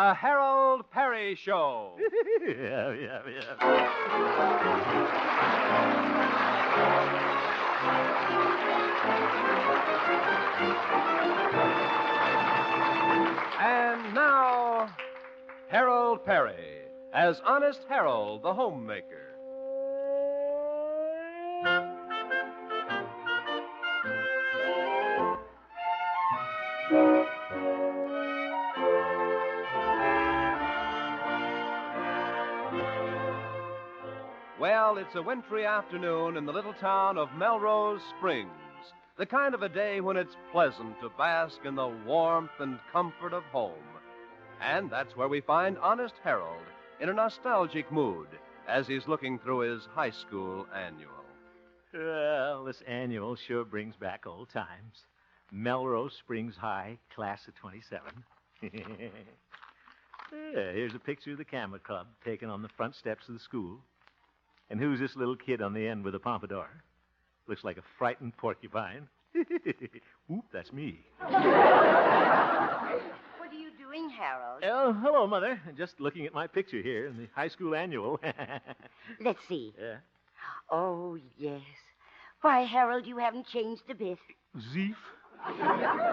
The Harold Peary Show. Yeah. And now, Harold Peary as Honest Harold, the homemaker. Well, it's a wintry afternoon in the little town of Melrose Springs, the kind of a day when it's pleasant to bask in the warmth and comfort of home. And that's where we find Honest Harold in a nostalgic mood as he's looking through his high school annual. Well, this annual sure brings back old times. Melrose Springs High, class of 27. Here's a picture of the Camera Club taken on the front steps of the school. And who's this little kid on the end with a pompadour? Looks like a frightened porcupine. Whoop, that's me. What are you doing, Harold? Oh, hello, Mother. Just looking at my picture here in the high school annual. Let's see. Yeah. Oh, yes. Why, Harold, you haven't changed a bit. Zeef?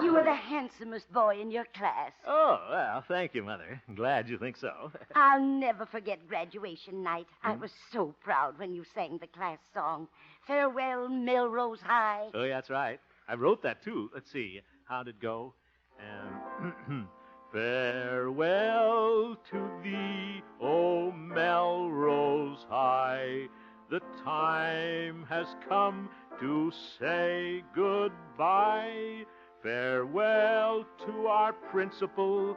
You were the handsomest boy in your class. Oh, well, thank you, Mother. I'm glad you think so. I'll never forget graduation night. I was so proud when you sang the class song, Farewell, Melrose High. Oh, yeah, that's right. I wrote that, too. Let's see. How'd it go? Farewell to thee, O Melrose High. The time has come to say goodbye. Farewell to our principal,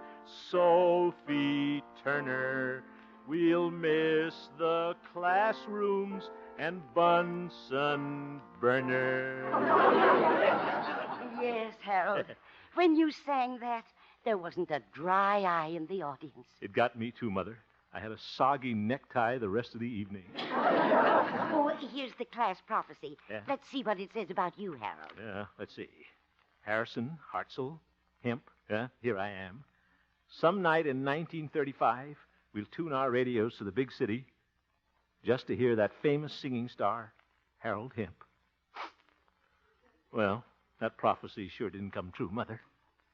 Sophie Turner. We'll miss the classrooms and Bunsen burner. Yes, Harold. When you sang that, there wasn't a dry eye in the audience. It got me too, Mother. I had a soggy necktie the rest of the evening. Oh, here's the class prophecy. Yeah. Let's see what it says about you, Harold. Yeah, let's see. Harrison, Hartzell, Hemp. Yeah, here I am. Some night in 1935, we'll tune our radios to the big city just to hear that famous singing star, Harold Hemp. Well, that prophecy sure didn't come true, Mother.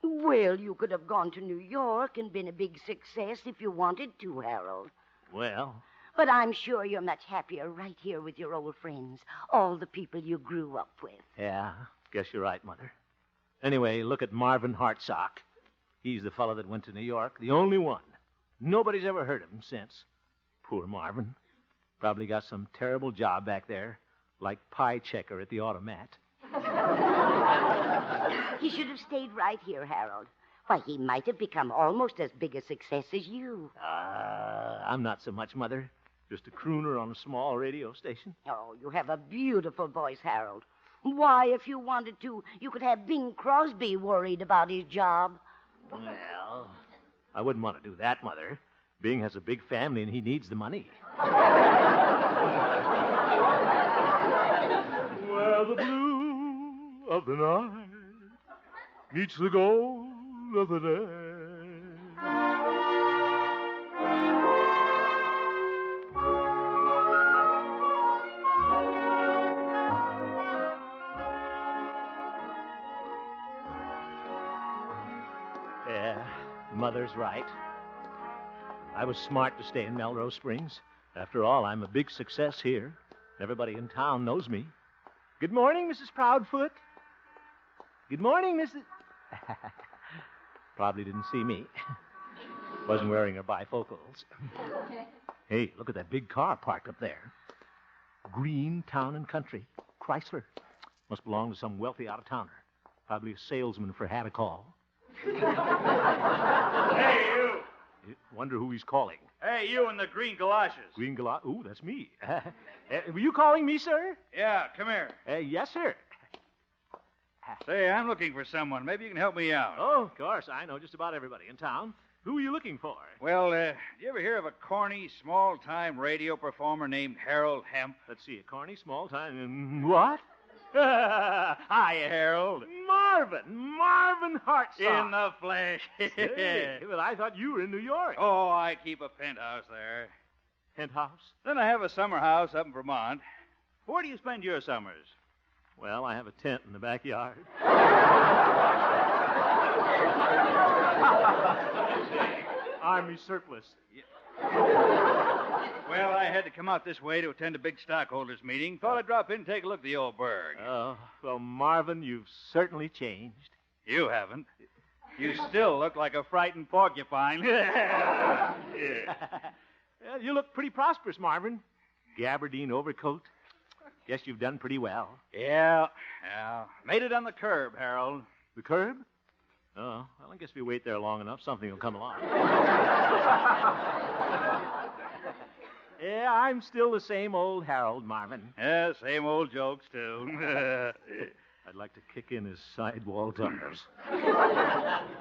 Well, you could have gone to New York and been a big success if you wanted to, Harold. Well, But I'm sure you're much happier right here with your old friends, all the people you grew up with. yeah, guess you're right, Mother. Anyway, look at Marvin Hartsock. He's the fellow that went to New York, the only one. Nobody's ever heard of him since. Poor Marvin. Probably got some terrible job back there, like pie checker at the automat. He should have stayed right here, Harold. Why, he might have become almost as big a success as you. I'm not so much, Mother. Just a crooner on a small radio station. Oh, you have a beautiful voice, Harold. Why, if you wanted to, you could have Bing Crosby worried about his job. Well, I wouldn't want to do that, Mother. Bing has a big family and he needs the money. Where the blue of the night meets the gold of the day. Yeah, Mother's right. I was smart to stay in Melrose Springs. After all, I'm a big success here. Everybody in town knows me. Good morning, Mrs. Proudfoot. Good morning, Mrs. Probably didn't see me. Wasn't wearing her bifocals. Hey, look at that big car parked up there. Green Town and Country. Chrysler. Must belong to some wealthy out-of-towner. Probably a salesman for Had a Call. Hey, you! Wonder who he's calling. Hey, you in the green galoshes. Green galoshes? Ooh, that's me. Were you calling me, sir? Yeah, come here. Yes, sir. Say, I'm looking for someone. Maybe you can help me out. Oh, of course. I know just about everybody in town. Who are you looking for? Well, do you ever hear of a corny, small-time radio performer named Harold Hemp? Let's see, a corny, small-time... What? Hi, Harold. Marvin Hartsock. In the flesh. Hey, but I thought you were in New York. Oh, I keep a penthouse there. Penthouse? Then I have a summer house up in Vermont. Where do you spend your summers? Well, I have a tent in the backyard. Army surplus. Well, I had to come out this way to attend a big stockholders meeting. Thought I'd drop in and take a look at the old burg. Oh, well, Marvin, you've certainly changed. You haven't. You still look like a frightened porcupine. Well, you look pretty prosperous, Marvin. Gabardine overcoat. Guess you've done pretty well. Yeah. Made it on the curb, Harold. The curb? Oh, well, I guess if you wait there long enough, something will come along. Yeah, I'm still the same old Harold, Marvin. Yeah, same old jokes, too. I'd like to kick in his sidewall tires.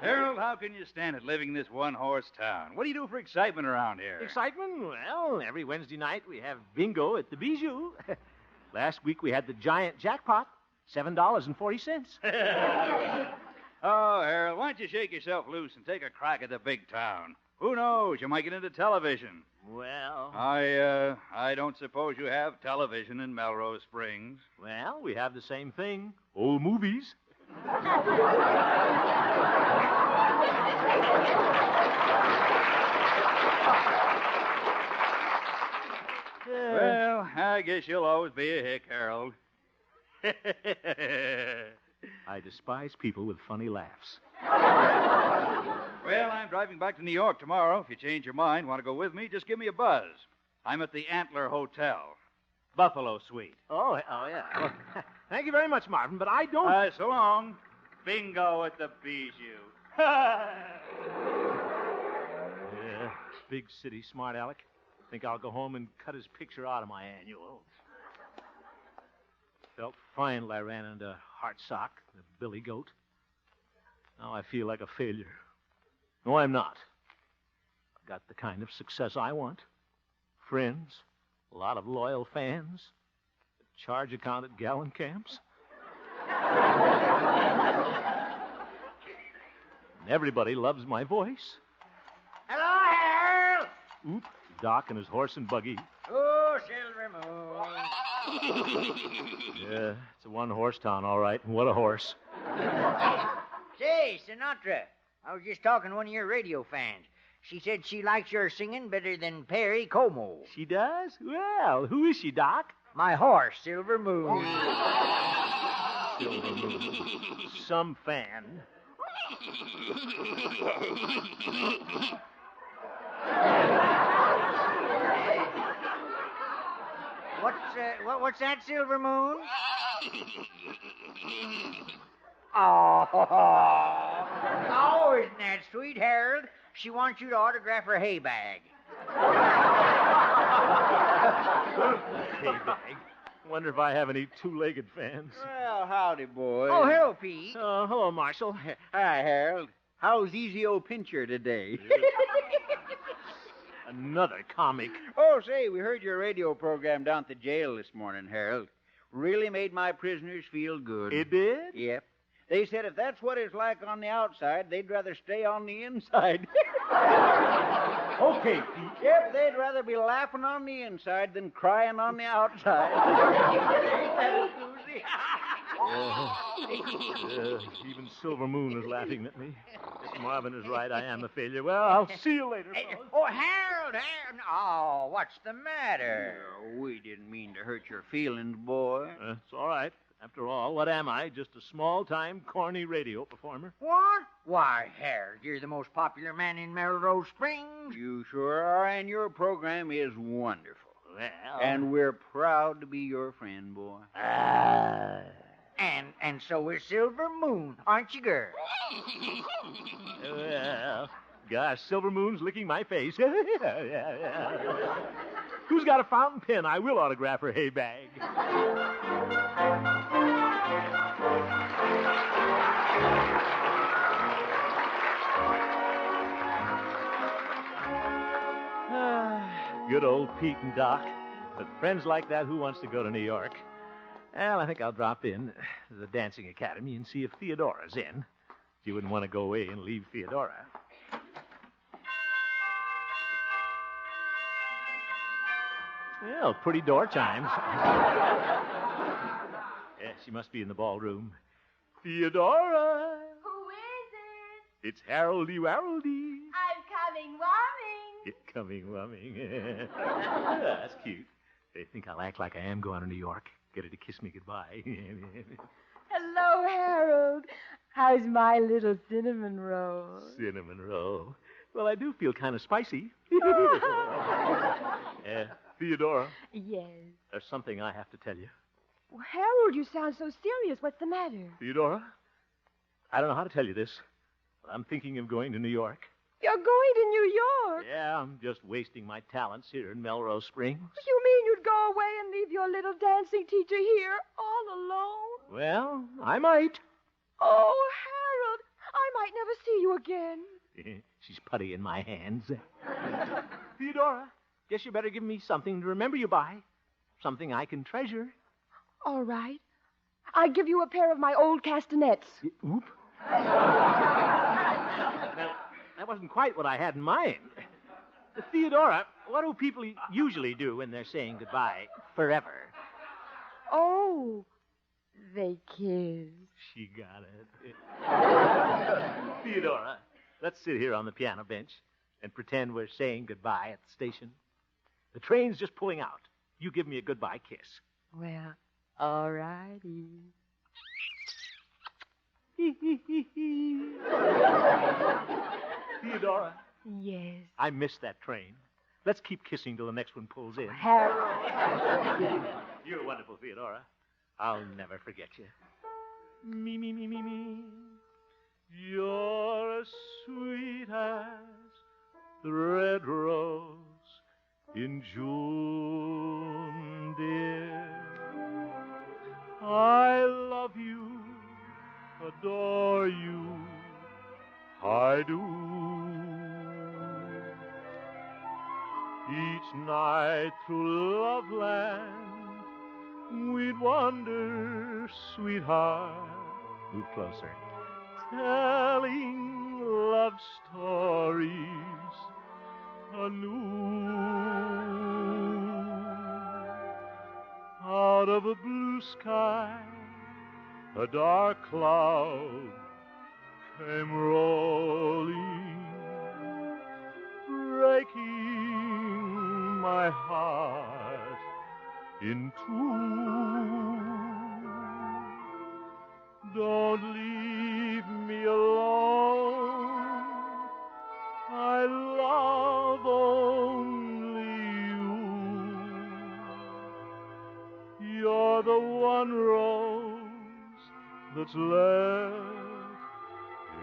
Harold, how can you stand it living in this one-horse town? What do you do for excitement around here? Excitement? Well, every Wednesday night we have bingo at the Bijou. Last week we had the giant jackpot, $7.40. Oh, Harold, why don't you shake yourself loose and take a crack at the big town? Who knows? You might get into television. Well, I don't suppose you have television in Melrose Springs. well, we have the same thing. Old movies. Well, I guess you'll always be a hick, Harold. I despise people with funny laughs. Well, I'm driving back to New York tomorrow. If you change your mind, want to go with me, just give me a buzz. I'm at the Antler Hotel, Buffalo Suite. Oh, yeah. Well, thank you very much, Marvin, but I don't... So long. Bingo at the Bijou. Yeah, big city smart aleck. Think I'll go home and cut his picture out of my annual. Felt fine till I ran into Hartsock, the billy goat. Now I feel like a failure. No, I'm not. I've got the kind of success I want. Friends, a lot of loyal fans, a charge account at gallon camps. And everybody loves my voice. Hello, Harold. Oop, Doc and his horse and buggy. Oh, Silver Moon. Yeah, it's a one-horse town, all right. What a horse. Say, Sinatra, I was just talking to one of your radio fans. She said she likes your singing better than Perry Como. She does? Well, who is she, Doc? My horse, Silver Moon. Silver Moon. Some fan. What's that, Silver Moon? Oh, isn't that sweet, Harold? She wants you to autograph her hay bag. Hay bag. Wonder if I have any two-legged fans. Well, howdy, boys. Oh, hello, Pete. Hello, Marshal. Hi, Harold. How's Easy O Pincher today? Another comic. Oh, say, we heard your radio program down at the jail this morning, Harold. Really made my prisoners feel good. It did? Yep. They said if that's what it's like on the outside, they'd rather stay on the inside. Okay, Pete. Yep, they'd rather be laughing on the inside than crying on the outside. Even Silver Moon is laughing at me. If Marvin is right, I am a failure. Well, I'll see you later, fellas. Oh, Harold. Oh, what's the matter? We didn't mean to hurt your feelings, boy. It's all right. After all, what am I? Just a small-time, corny radio performer. What? Why, Harold, you're the most popular man in Melrose Springs. You sure are, and your program is wonderful. Well... And we're proud to be your friend, boy. And so is Silver Moon, aren't you, girl? Well, gosh, Silver Moon's licking my face. Who's got a fountain pen? I will autograph her hay bag. Good old Pete and Doc. With friends like that, who wants to go to New York? Well, I think I'll drop in to the dancing academy and see if Theodora's in. She wouldn't want to go away and leave Theodora. Well, pretty door chimes. Yeah, she must be in the ballroom. Theodora! Who is it? It's Haroldy Waroldy. I'm coming, Womming. Coming, wumming. That's cute. They think I'll act like I am going to New York. Get her to kiss me goodbye. Hello, Harold. How's my little cinnamon roll? Cinnamon roll. Well, I do feel kind of spicy. Theodora, Yes. there's something I have to tell you. Well, Harold, you sound so serious. What's the matter? Theodora, I don't know how to tell you this, but I'm thinking of going to New York. You're going to New York? Yeah, I'm just wasting my talents here in Melrose Springs. You mean you'd go away and leave your little dancing teacher here all alone? Well, I might. Oh, Harold, I might never see you again. She's putty in my hands. Theodora, guess you better give me something to remember you by. Something I can treasure. All right. I'll give you a pair of my old castanets. Oop. Now, that wasn't quite what I had in mind. Theodora, what do people usually do when they're saying goodbye forever? Oh, they kiss. She got it. Theodora, let's sit here on the piano bench and pretend we're saying goodbye at the station. The train's just pulling out. You give me a goodbye kiss. Well, all righty. Theodora, Yes. I missed that train. Let's keep kissing till the next one pulls in. Harold. You're wonderful, Theodora. I'll never forget you. Me, me, me, me, me. You're as sweet as the red rose in June, dear. I love you, adore you, I do. Each night through Loveland, we'd wander, sweetheart. Move closer. Telling love stories anew. Out of a blue sky, a dark cloud came rolling, breaking my heart in two. Don't leave me alone. I love only you. You're the one rose that's left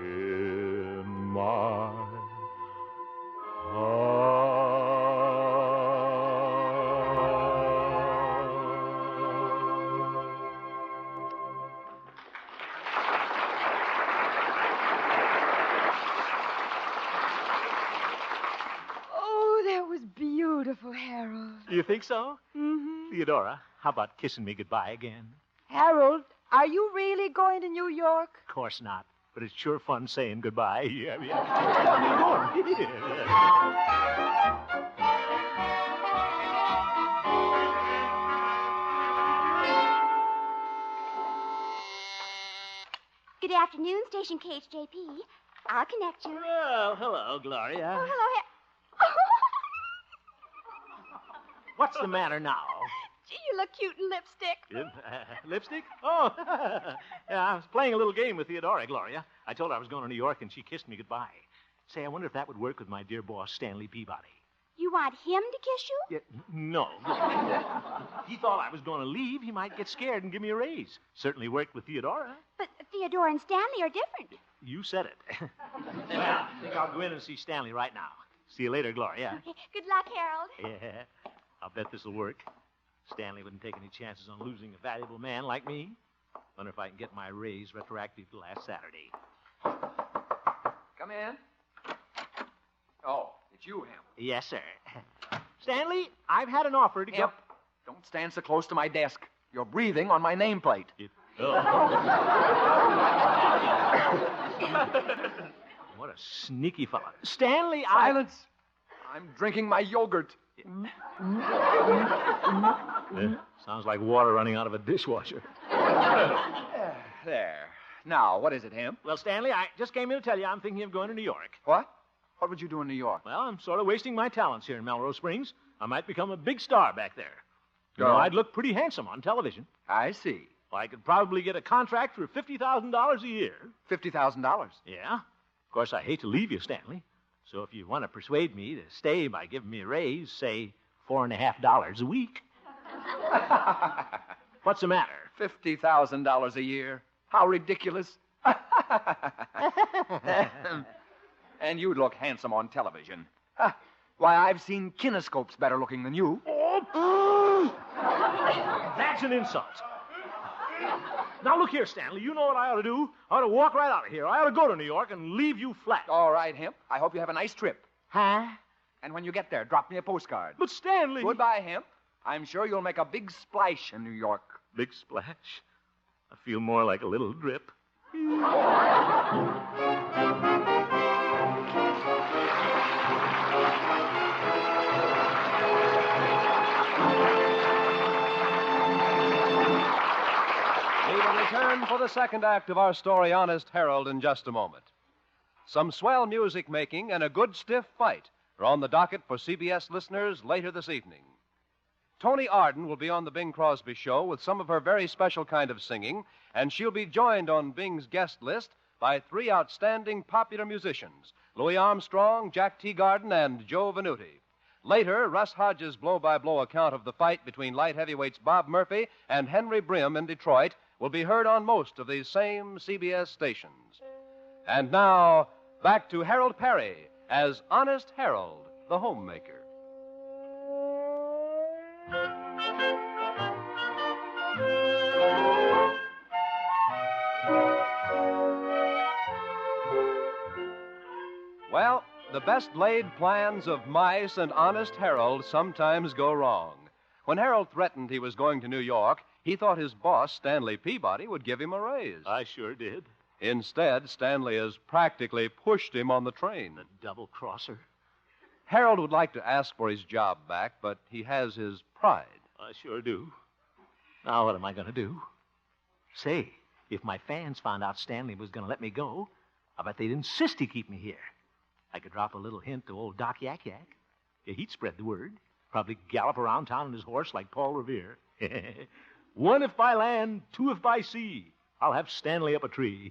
in my Oh, that was beautiful, Harold. You think so? Mm-hmm. Theodora, how about kissing me goodbye again? Harold, are you really going to New York? Of course not, but it's sure fun saying goodbye. Yeah. Good afternoon, Station KHJP. I'll connect you. Well, hello, Gloria. Oh, hello. What's the matter now? Gee, you look cute in lipstick. Lipstick? Oh, yeah, I was playing a little game with Theodora, Gloria. I told her I was going to New York, and she kissed me goodbye. Say, I wonder if that would work with my dear boss, Stanley Peabody. You want him to kiss you? Yeah, no. He thought I was going to leave. He might get scared and give me a raise. Certainly worked with Theodora. But Theodore and Stanley are different. You said it. Well, I think I'll go in and see Stanley right now. See you later, Gloria. Okay. Good luck, Harold. Yeah, I'll bet this'll work. Stanley wouldn't take any chances on losing a valuable man like me. Wonder if I can get my raise retroactive to last Saturday. Come in. Oh, it's you, Hemp. Yes, sir. Stanley, I've had an offer to Hemp, don't stand so close to my desk. You're breathing on my nameplate. What a sneaky fellow. Stanley, Silence. I'm drinking my yogurt. Sounds like water running out of a dishwasher. There. Now, what is it, Hemp? Well, Stanley, I just came in to tell you I'm thinking of going to New York. What? What would you do in New York? Well, I'm sort of wasting my talents here in Melrose Springs. I might become a big star back there. You Oh. know, I'd look pretty handsome on television. I see. Well, I could probably get a contract for $50,000 a year. $50,000. Yeah. Of course, I hate to leave you, Stanley. So if you want to persuade me to stay by giving me a raise, say $4.50 a week. What's the matter? $50,000 a year. How ridiculous. And you'd look handsome on television. Why, I've seen kinescopes better looking than you. That's an insult. Now, look here, Stanley. You know what I ought to do? I ought to walk right out of here. I ought to go to New York and leave you flat. All right, Hemp. I hope you have a nice trip. Huh? And when you get there, drop me a postcard. But, Stanley... Goodbye, Hemp. I'm sure you'll make a big splash in New York. Big splash. I feel more like a little drip. We will return for the second act of our story, Honest Harold, in just a moment. Some swell music making and a good stiff fight are on the docket for CBS listeners later this evening. Tony Arden will be on the Bing Crosby Show with some of her very special kind of singing, and she'll be joined on Bing's guest list by three outstanding popular musicians, Louis Armstrong, Jack Teagarden, and Joe Venuti. Later, Russ Hodges' blow-by-blow account of the fight between light heavyweights Bob Murphy and Henry Brim in Detroit will be heard on most of these same CBS stations. And now, back to Harold Peary as Honest Harold, the homemaker. Well, the best laid plans of mice and Honest Harold sometimes go wrong. When Harold threatened he was going to New York, he thought his boss, Stanley Peabody, would give him a raise. I sure did. Instead, Stanley has practically pushed him on the train. The double-crosser. Harold would like to ask for his job back, but he has his pride. I sure do. Now, what am I going to do? Say, if my fans found out Stanley was going to let me go, I bet they'd insist he keep me here. I could drop a little hint to old Doc Yak Yak. Yeah, he'd spread the word. Probably gallop around town on his horse like Paul Revere. 1 if by land, 2 if by sea. I'll have Stanley up a tree.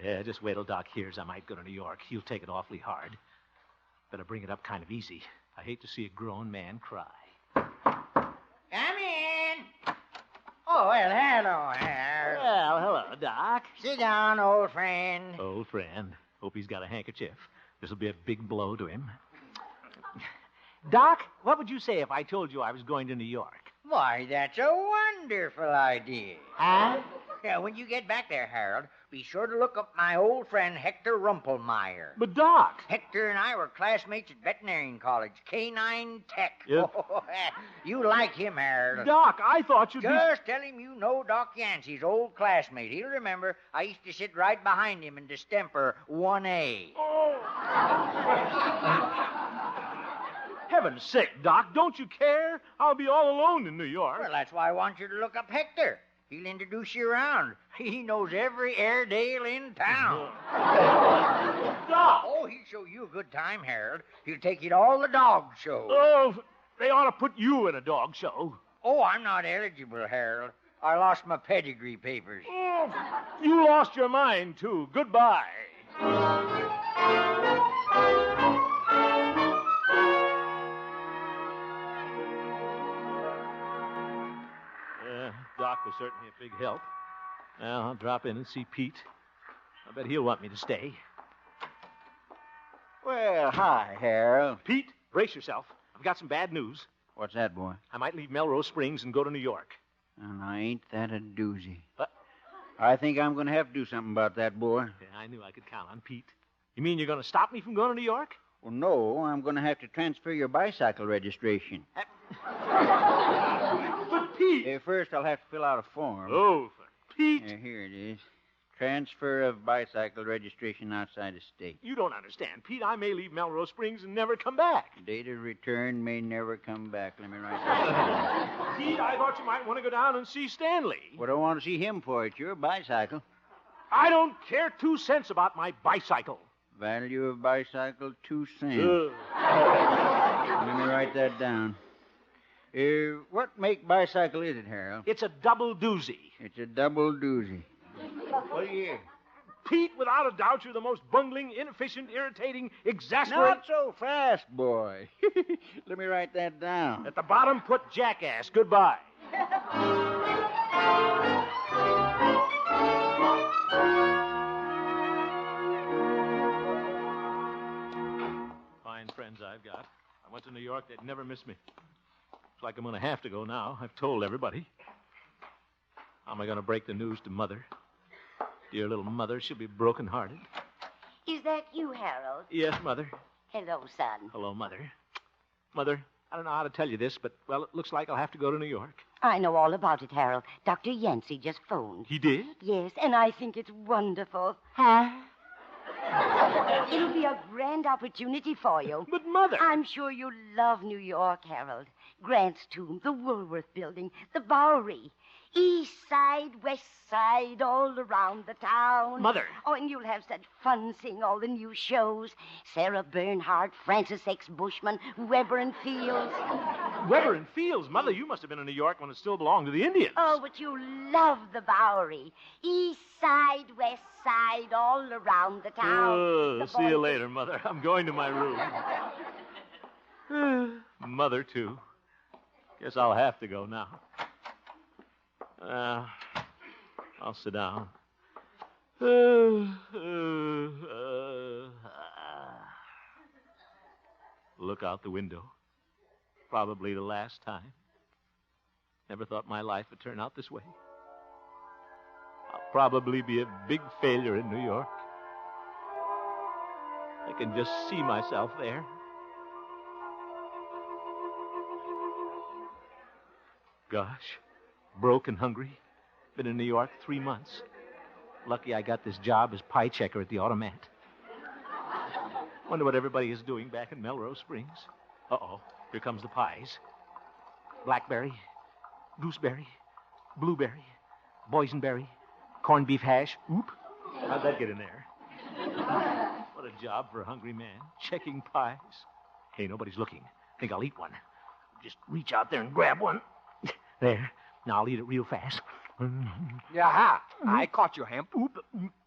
Yeah, just wait till Doc hears I might go to New York. He'll take it awfully hard. Better bring it up kind of easy. I hate to see a grown man cry. Come in. Oh, well, hello, Harold. Well, hello, Doc. Sit down, old friend. Old friend. Hope he's got a handkerchief. This'll be a big blow to him. Doc, what would you say if I told you I was going to New York? Why, that's a wonderful idea. Huh? Yeah, when you get back there, Harold, be sure to look up my old friend Hector Rumpelmeyer. But, Doc. Hector and I were classmates at veterinarian college, K9 Tech. Yep. You like him, Harold. Doc, I thought you'd Just tell him you know Doc Yancey's old classmate. He'll remember I used to sit right behind him in distemper 1A. Heaven's sake, Doc, don't you care? I'll be all alone in New York. Well, that's why I want you to look up Hector. He'll introduce you around. He knows every Airedale in town. Doc! Oh, he'll show you a good time, Harold. He'll take you to all the dog shows. Oh, they ought to put you in a dog show. Oh, I'm not eligible, Harold. I lost my pedigree papers. Oh, you lost your mind, too. Goodbye. Doc was certainly a big help. Now, I'll drop in and see Pete. I bet he'll want me to stay. Well, hi, Harold. Pete, brace yourself. I've got some bad news. What's that, boy? I might leave Melrose Springs and go to New York. And ain't that a doozy? I think I'm going to have to do something about that, boy. Yeah, I knew I could count on Pete. You mean you're going to stop me from going to New York? Well, no, I'm going to have to transfer your bicycle registration. But, Pete... First, I'll have to fill out a form. Oh, for Pete... Here it is. Transfer of bicycle registration outside the state. You don't understand, Pete. I may leave Melrose Springs and never come back. Date of return may never come back. Let me write that down. Pete, I thought you might want to go down and see Stanley. What do I want to see him for? It's your bicycle. I don't care 2 cents about my bicycle. Value of bicycle, 2 cents. Let me write that down. What make bicycle is it, Harold? It's a double doozy. It's a double doozy. What do you hear? Pete, without a doubt, you're the most bungling, inefficient, irritating, exasperating... Not so fast, boy. Let me write that down. At the bottom, put jackass. Goodbye. Fine friends I've got. I went to New York. They'd never miss me. Looks like I'm going to have to go now. I've told everybody. How am I going to break the news to Mother? Dear little Mother, she'll be broken-hearted. Is that you, Harold? Yes, Mother. Hello, son. Hello, Mother. Mother, I don't know how to tell you this, but, well, it looks like I'll have to go to New York. I know all about it, Harold. Dr. Yancey just phoned. He did? Yes, and I think it's wonderful. Huh? It'll be a grand opportunity for you. But, Mother... I'm sure you love New York, Harold. Grant's Tomb, the Woolworth Building, the Bowery. East side, west side, all around the town. Mother. Oh, and you'll have such fun seeing all the new shows. Sarah Bernhardt, Francis X. Bushman, Weber and Fields. Weber and Fields? Mother, you must have been in New York when it still belonged to the Indians. Oh, but you love the Bowery. East side, west side, all around the town. Oh, see you later, Mother. I'm going to my room. Mother, too. Guess I'll have to go now. I'll sit down. Look out the window. Probably the last time. Never thought my life would turn out this way. I'll probably be a big failure in New York. I can just see myself there. Gosh. Broke and hungry. Been in New York 3 months. Lucky I got this job as pie checker at the automat. Wonder what everybody is doing back in Melrose Springs. Uh-oh. Here comes the pies. Blackberry, gooseberry, blueberry, boysenberry, corned beef hash. Oop. How'd that get in there? What a job for a hungry man. Checking pies. Hey, nobody's looking. Think I'll eat one. Just reach out there and grab one. There. Now I'll eat it real fast. Yaha! I caught you, Hemp. Oop.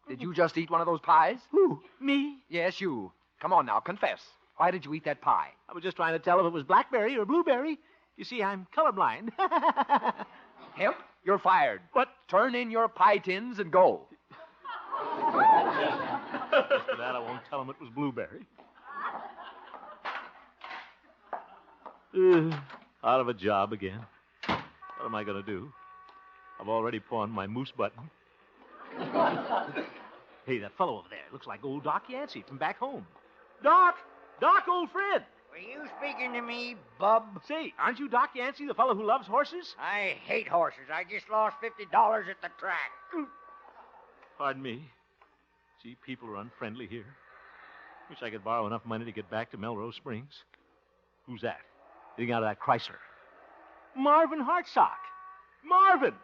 Did you just eat one of those pies? Who? Me? Yes, you. Come on now, confess. Why did you eat that pie? I was just trying to tell if it was blackberry or blueberry. You see, I'm colorblind. Hemp, you're fired. But turn in your pie tins and go. After that, I won't tell him it was blueberry. Out of a job again. What am I going to do? I've already pawned my moose button. Hey, that fellow over there looks like old Doc Yancey from back home. Doc! Doc, old friend! Were you speaking to me, bub? Say, aren't you Doc Yancey, the fellow who loves horses? I hate horses. I just lost $50 at the track. Pardon me. See, people are unfriendly here. Wish I could borrow enough money to get back to Melrose Springs. Who's that? Getting out of that Chrysler. Marvin Hartsock. Marvin!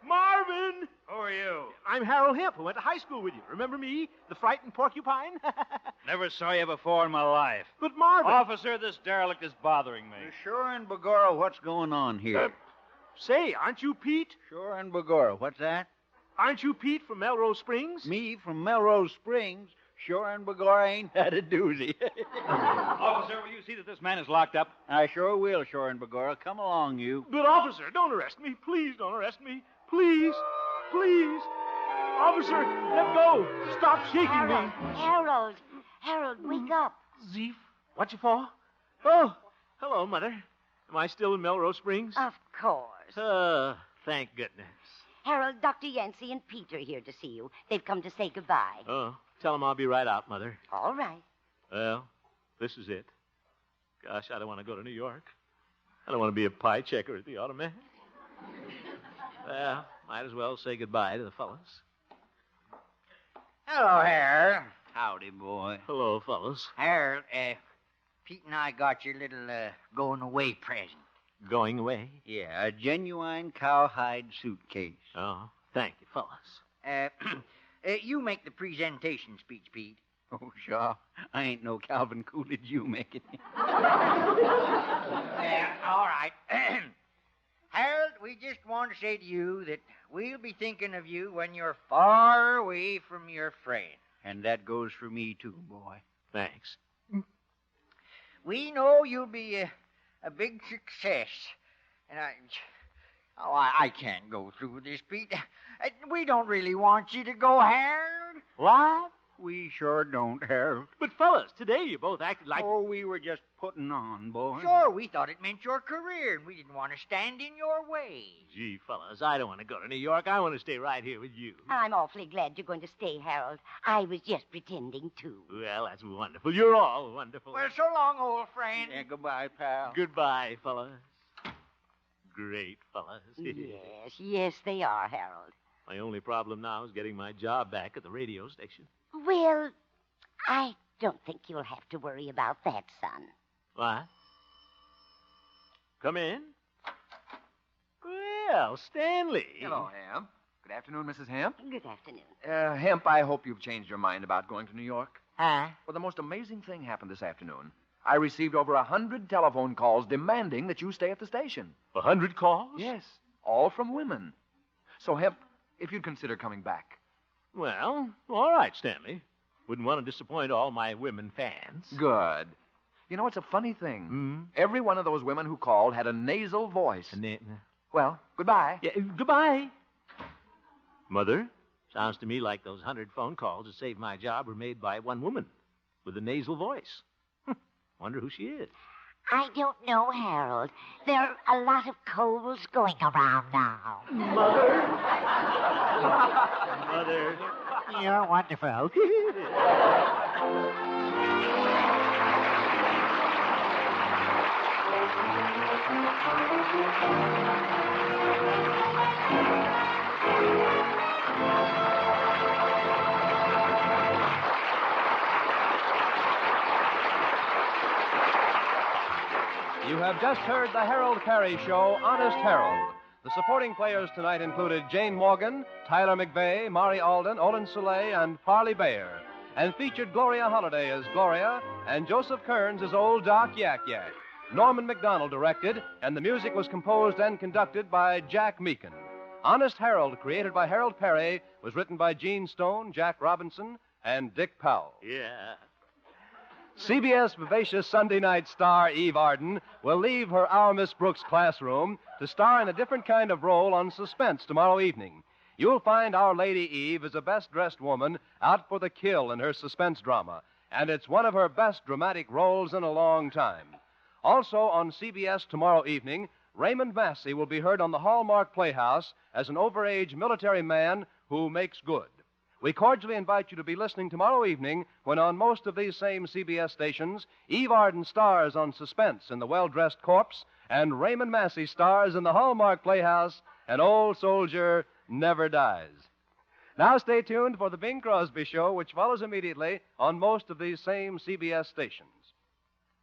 Marvin! Who are you? I'm Harold Hemp, who went to high school with you. Remember me? The frightened porcupine? Never saw you before in my life. But Marvin... Officer, this derelict is bothering me. Sure and begorra, what's going on here? Say, aren't you Pete? Sure and begorra, what's that? Aren't you Pete from Melrose Springs? Me from Melrose Springs? Sure and begorra ain't that a doozy. Officer, will you see that this man is locked up? I sure will, sure and begorra. Come along, you. But, officer, don't arrest me. Please don't arrest me. Please. Please. Officer, let go. Stop shaking me. Harold, wake up. Zeef, what you for? Oh, hello, Mother. Am I still in Melrose Springs? Of course. Thank goodness. Harold, Dr. Yancey, and Pete are here to see you. They've come to say goodbye. Oh, tell them I'll be right out, Mother. All right. Well, this is it. Gosh, I don't want to go to New York. I don't want to be a pie checker at the Automat. Well, might as well say goodbye to the fellas. Hello, Harold. Howdy, boy. Hello, fellas. Harold, Pete and I got your little going away present. Going away? Yeah, a genuine cowhide suitcase. Oh, thank you, fellas. You make the presentation speech, Pete. Oh, sure. I ain't no Calvin Coolidge, you make it. All right. Harold, we just want to say to you that we'll be thinking of you when you're far away from your friend. And that goes for me, too, boy. Thanks. We know you'll be a big success. And I can't go through this, Pete. We don't really want you to go, Harold. What? We sure don't, Harold. But, fellas, today you both acted like... Oh, we were just putting on, boy. Sure, we thought it meant your career, and we didn't want to stand in your way. Gee, fellas, I don't want to go to New York. I want to stay right here with you. I'm awfully glad you're going to stay, Harold. I was just pretending, too. Well, that's wonderful. You're all wonderful. Well, so long, old friend. Yeah, goodbye, pal. Goodbye, fellas. Great fellas. Yes, they are, Harold. My only problem now is getting my job back at the radio station. Well, I don't think you'll have to worry about that, son. What? Come in. Well, Stanley. Hello, Hemp. Good afternoon, Mrs. Hemp. Good afternoon. Hemp, I hope you've changed your mind about going to New York. Huh? Well, the most amazing thing happened this afternoon. I received over 100 telephone calls demanding that you stay at the station. 100 calls? Yes, all from women. So, Hemp, if you'd consider coming back. Well, all right, Stanley. Wouldn't want to disappoint all my women fans. Good. You know, it's a funny thing. Hmm? Every one of those women who called had a nasal voice. Well, goodbye. Yeah, goodbye. Mother, sounds to me like those 100 phone calls that saved my job were made by one woman with a nasal voice. Wonder who she is. I don't know, Harold. There are a lot of colds going around now. Mother. Mother. You're wonderful. You have just heard the Harold Peary Show, Honest Harold. The supporting players tonight included Jane Morgan, Tyler McVeigh, Mari Alden, Olin Soleil, and Parley Bayer, and featured Gloria Holliday as Gloria and Joseph Kearns as Old Doc Yak Yak. Norman McDonald directed, and the music was composed and conducted by Jack Meakin. Honest Harold, created by Harold Peary, was written by Gene Stone, Jack Robinson, and Dick Powell. Yeah. CBS vivacious Sunday night star Eve Arden will leave her Our Miss Brooks classroom to star in a different kind of role on Suspense tomorrow evening. You'll find Our Lady Eve is a best-dressed woman out for the kill in her suspense drama, and it's one of her best dramatic roles in a long time. Also on CBS tomorrow evening, Raymond Massey will be heard on the Hallmark Playhouse as an overage military man who makes good. We cordially invite you to be listening tomorrow evening when on most of these same CBS stations, Eve Arden stars on Suspense in The Well-Dressed Corpse, and Raymond Massey stars in the Hallmark Playhouse, An Old Soldier Never Dies. Now stay tuned for the Bing Crosby Show, which follows immediately on most of these same CBS stations.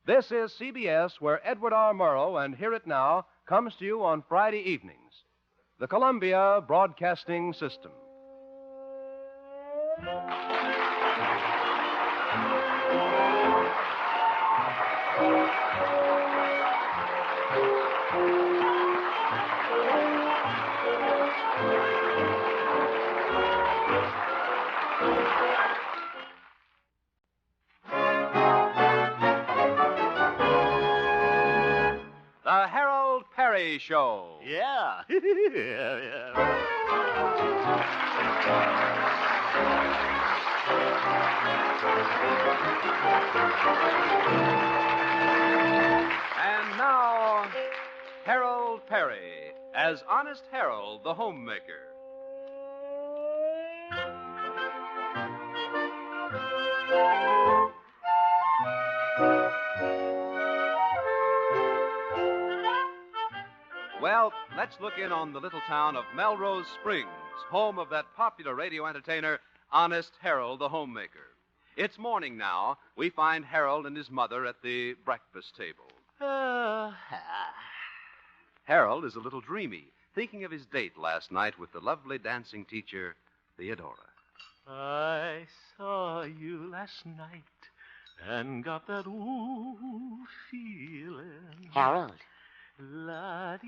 This is CBS, where Edward R. Murrow and Hear It Now comes to you on Friday evenings. The Columbia Broadcasting System. The Harold Peary Show. Yeah. yeah. And now, Harold Peary as Honest Harold, the homemaker. Well, let's look in on the little town of Melrose Springs, home of that popular radio entertainer, Honest Harold the Homemaker. It's morning now. We find Harold and his mother at the breakfast table. Harold is a little dreamy, thinking of his date last night with the lovely dancing teacher, Theodora. I saw you last night and got that ooh feeling. Harold.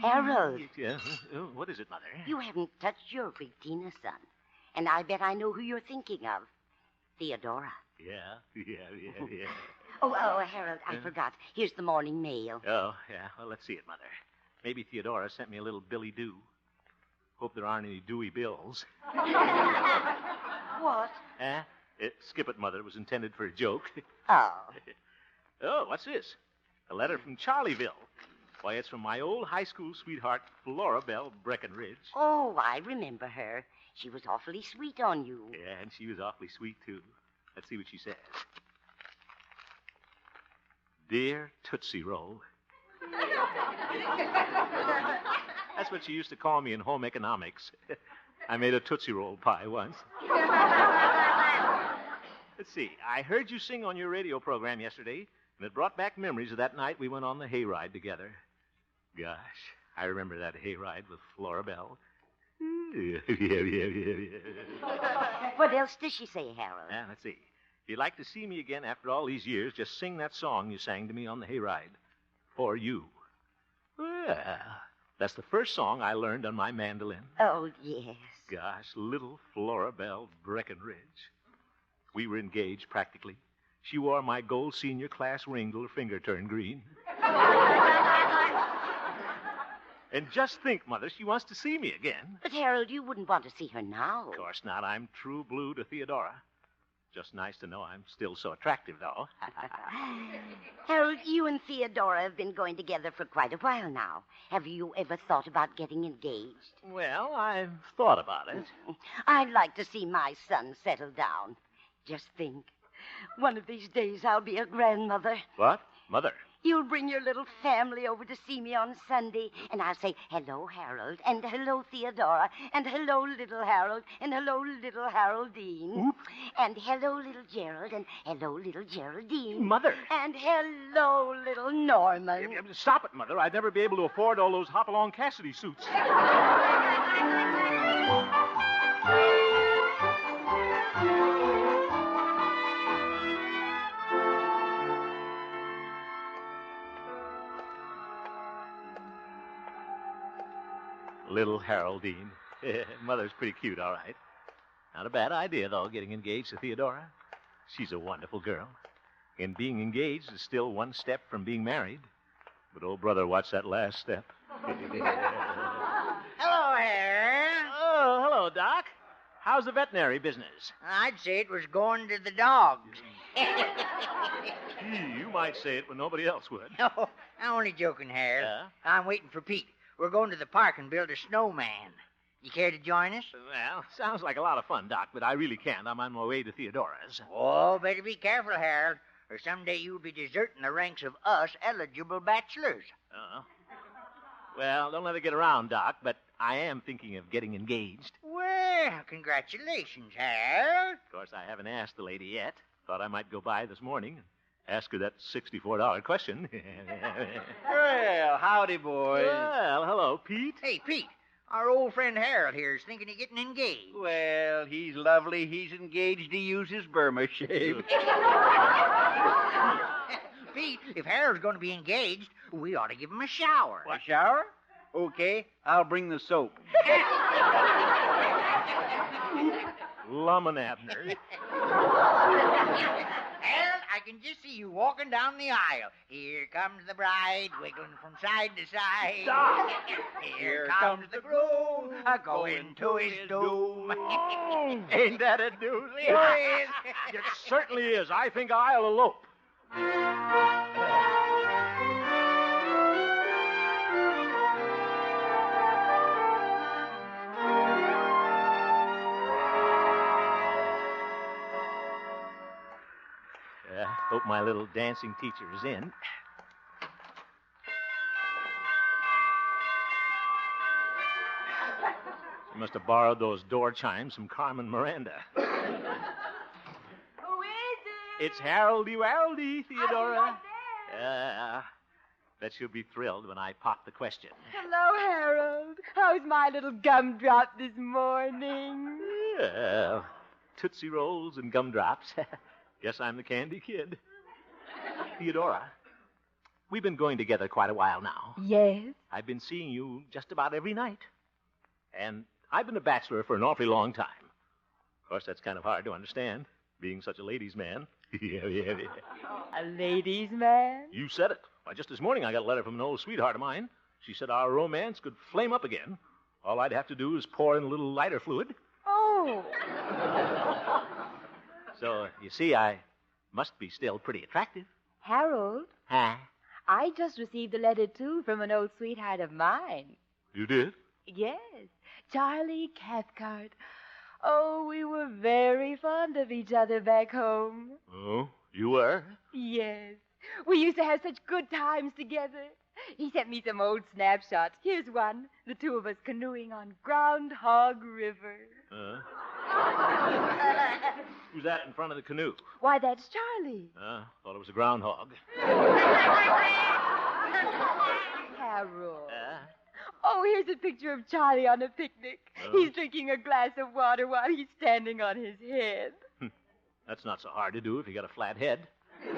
Harold. Yeah. What is it, Mother? You haven't touched your big Tina, son. And I bet I know who you're thinking of. Theodora. Yeah. Oh, Harold, I forgot. Here's the morning mail. Oh, yeah. Well, let's see it, Mother. Maybe Theodora sent me a little Billy Doo. Hope there aren't any Dewey bills. What? Skip it, Mother. It was intended for a joke. Oh. Oh, what's this? A letter from Charlieville. Why, it's from my old high school sweetheart, Flora Belle Breckenridge. Oh, I remember her. She was awfully sweet on you. Yeah, and she was awfully sweet, too. Let's see what she says. Dear Tootsie Roll. That's what she used to call me in home economics. I made a Tootsie Roll pie once. Let's see. I heard you sing on your radio program yesterday, and it brought back memories of that night we went on the hayride together. Gosh, I remember that hayride with Flora Belle. Yeah. What else does she say, Harold? Yeah, let's see. If you'd like to see me again after all these years, just sing that song you sang to me on the hayride. For you. Well, that's the first song I learned on my mandolin. Oh, yes. Gosh, little Flora Belle Breckenridge. We were engaged, practically. She wore my gold senior class ring till her finger turned green. And just think, Mother, she wants to see me again. But, Harold, you wouldn't want to see her now. Of course not. I'm true blue to Theodora. Just nice to know I'm still so attractive, though. Harold, you and Theodora have been going together for quite a while now. Have you ever thought about getting engaged? Well, I've thought about it. I'd like to see my son settle down. Just think. One of these days I'll be a grandmother. What? Mother? You'll bring your little family over to see me on Sunday, and I'll say, hello, Harold, and hello, Theodora, and hello, little Harold, and hello, little Haroldine. Oop. And hello, little Gerald, and hello, little Geraldine. Mother. And hello, little Norman. Stop it, Mother. I'd never be able to afford all those Hopalong Cassidy suits. Little Haroldine. Mother's pretty cute, all right. Not a bad idea, though, getting engaged to Theodora. She's a wonderful girl. And being engaged is still one step from being married. But, oh, brother, watch that last step. Hello, Harold. Oh, hello, Doc. How's the veterinary business? I'd say it was going to the dogs. Gee, you might say it when nobody else would. No, I'm only joking, Harold. Yeah? I'm waiting for Pete. We're going to the park and build a snowman. You care to join us? Well, sounds like a lot of fun, Doc, but I really can't. I'm on my way to Theodora's. Oh, better be careful, Harold, or someday you'll be deserting the ranks of us eligible bachelors. Uh-oh. Well, don't let it get around, Doc, but I am thinking of getting engaged. Well, congratulations, Harold. Of course, I haven't asked the lady yet. Thought I might go by this morning and ask her that $64 question. Well, howdy, boys. Well, hello, Pete. Hey, Pete, our old friend Harold here is thinking of getting engaged. Well, he's lovely. He's engaged to use his Burma shave. Pete, if Harold's going to be engaged, we ought to give him a shower. A shower? Okay, I'll bring the soap. Lum and Abner. Harold, I can just see you walking down the aisle. Here comes the bride, wiggling from side to side. Stop. Here comes the groom, going to his doom. Ain't that a doozy? It certainly is. I think I'll elope. Hope my little dancing teacher is in. She must have borrowed those door chimes from Carmen Miranda. Who is it? It's Haroldy Waroldy, Theodora. Right there. Bet she'll be thrilled when I pop the question. Hello, Harold. How's my little gumdrop this morning? Yeah, Tootsie Rolls and gumdrops. Guess I'm the candy kid. Theodora, we've been going together quite a while now. Yes. I've been seeing you just about every night. And I've been a bachelor for an awfully long time. Of course, that's kind of hard to understand, being such a ladies' man. Yeah. A ladies' man? You said it. Why, just this morning I got a letter from an old sweetheart of mine. She said our romance could flame up again. All I'd have to do is pour in a little lighter fluid. Oh. So, you see, I must be still pretty attractive. Harold, Huh? I just received a letter, too, from an old sweetheart of mine. You did? Yes, Charlie Cathcart. Oh, we were very fond of each other back home. Oh, you were? Yes. We used to have such good times together. He sent me some old snapshots. Here's one. The two of us canoeing on Groundhog River. Who's that in front of the canoe? Why, that's Charlie. Thought it was a groundhog. Harold. Oh, here's a picture of Charlie on a picnic. He's drinking a glass of water while he's standing on his head. That's not so hard to do if you got a flat head. He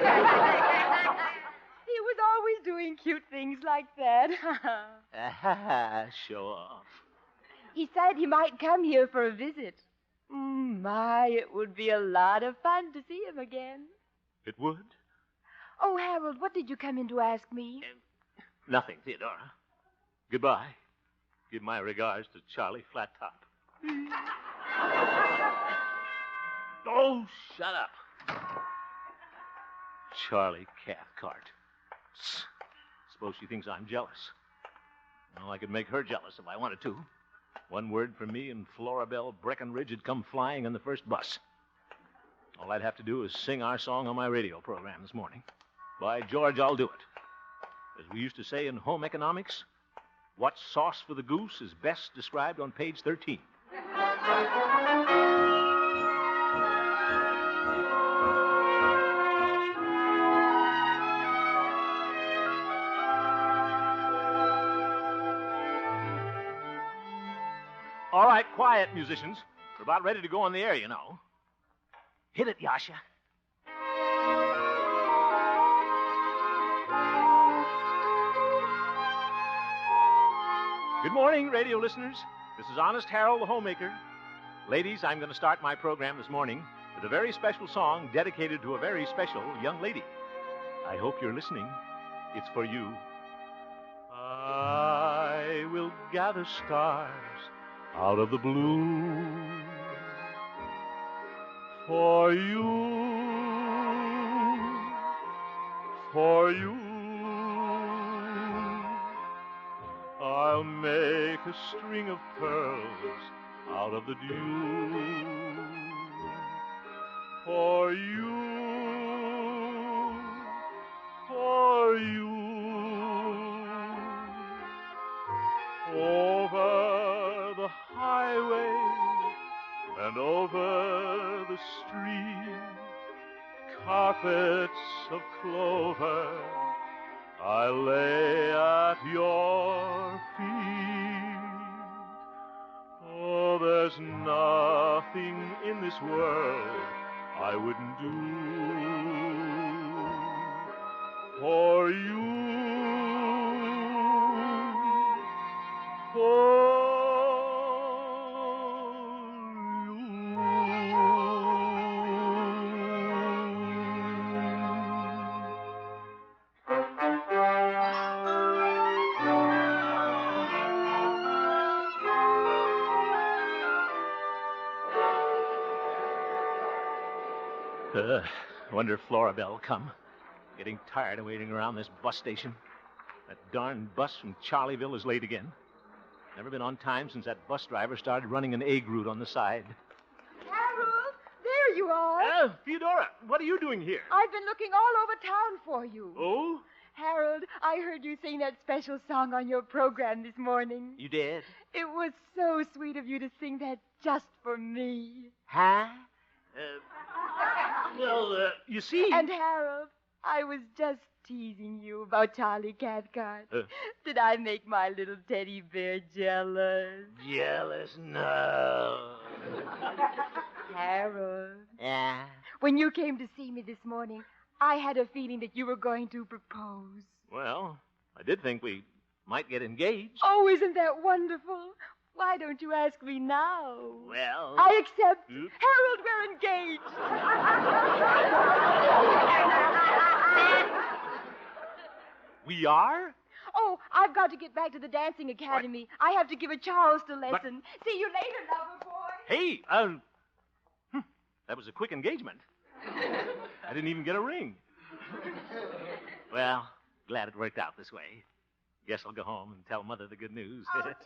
was always doing cute things like that. Show off. He said he might come here for a visit. My, it would be a lot of fun to see him again. It would? Oh, Harold, what did you come in to ask me? Nothing, Theodora. Goodbye. Give my regards to Charlie Flattop. Oh, shut up. Charlie Cathcart. Suppose she thinks I'm jealous. Well, I could make her jealous if I wanted to. One word from me and Florabelle Breckenridge would come flying on the first bus. All I'd have to do is sing our song on my radio program this morning. By George, I'll do it. As we used to say in home economics, what's sauce for the goose is best described on page 13. All right, quiet, musicians. We're about ready to go on the air, you know. Hit it, Yasha. Good morning, radio listeners. This is Honest Harold, the homemaker. Ladies, I'm going to start my program this morning with a very special song dedicated to a very special young lady. I hope you're listening. It's for you. I will gather stars out of the blue for you, for you. I'll make a string of pearls out of the dew for you, for you. Over the highway and over the street, carpets of clover I lay at your feet. Oh, there's nothing in this world I wouldn't do for you, for I wonder if Florabelle will come. Getting tired of waiting around this bus station. That darn bus from Charlieville is late again. Never been on time since that bus driver started running an egg route on the side. Harold, there Here you are. Theodora, what are you doing here? I've been looking all over town for you. Oh? Harold, I heard you sing that special song on your program this morning. You did? It was so sweet of you to sing that just for me. Huh? You see... And Harold, I was just teasing you about Charlie Cathcart. Did I make my little teddy bear jealous? Jealous? No. Harold. Yeah? When you came to see me this morning, I had a feeling that you were going to propose. Well, I did think we might get engaged. Oh, isn't that wonderful? Why don't you ask me now? Well... I accept. Oops. Harold, we're engaged. We are? Oh, I've got to get back to the dancing academy. I have to give a Charleston lesson. See you later, lover boy. Hey, that was a quick engagement. I didn't even get a ring. Well, glad it worked out this way. Guess I'll go home and tell Mother the good news. Oh, Tootsie